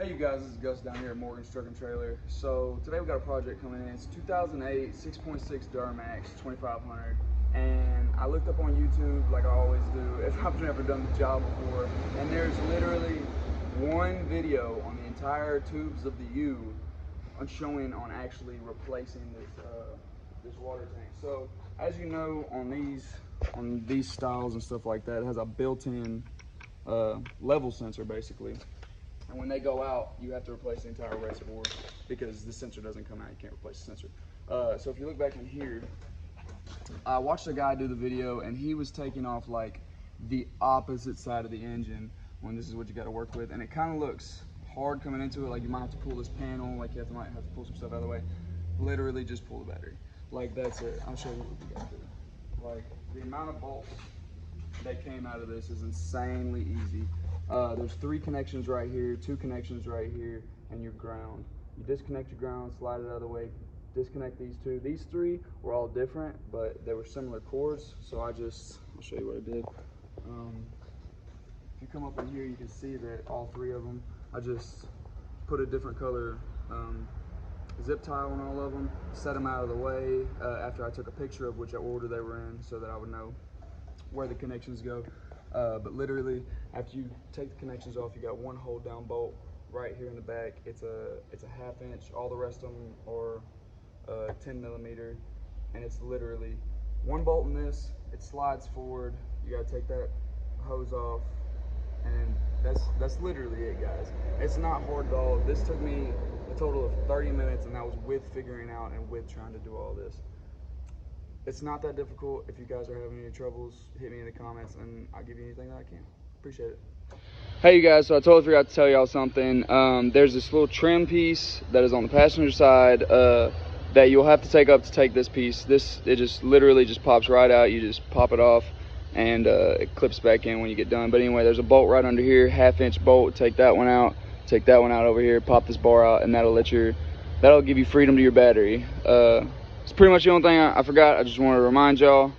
Hey you guys, this is Gus down here at Morgan's Truck and Trailer. So today we got a project coming in. It's 2008 6.6 Duramax 2500, and I looked up on YouTube like I always do if I've never done the job before, and there's literally one video on the entire tubes of the U showing on actually replacing this water tank. So as you know, on these styles and stuff like that, it has a built-in level sensor basically. And when they go out, you have to replace the entire reservoir because the sensor doesn't come out. You can't replace the sensor. So if you look back in here, I watched a guy do the video, and he was taking off like the opposite side of the engine when this is what you got to work with. And it kind of looks hard coming into it. Like you might have to pull this panel, like you might have to pull some stuff out of the way. Literally just pull the battery. Like that's it. I'll show you what we got to do. Like the amount of bolts that came out of this is insanely easy. There's 3 connections right here, 2 connections right here, and your ground. You disconnect your ground, slide it out of the way, disconnect these 2. These 3 were all different, but they were similar cords, so I'll show you what I did. If you come up in here, you can see that all 3 of them, I just put a different color zip tie on all of them, set them out of the way after I took a picture of which order they were in so that I would know where the connections go. But literally, after you take the connections off, you got one hold down bolt right here in the back. It's a 1/2 inch. All the rest of them are 10 millimeter, and it's literally one bolt in this. It slides forward. You got to take that hose off, and that's literally it, guys. It's not hard at all. This took me a total of 30 minutes, and that was with figuring out and with trying to do all this. It's not that difficult. If you guys are having any troubles, hit me in the comments and I'll give you anything that I can. Appreciate it. Hey you guys, so I totally forgot to tell y'all something. There's this little trim piece that is on the passenger side that you'll have to take up to take this piece. It just literally just pops right out. You just pop it off and it clips back in when you get done. But anyway, there's a bolt right under here, 1/2 inch bolt. Take that one out, take that one out over here, pop this bar out, and that'll give you freedom to your battery. It's pretty much the only thing I forgot. I just wanted to remind y'all.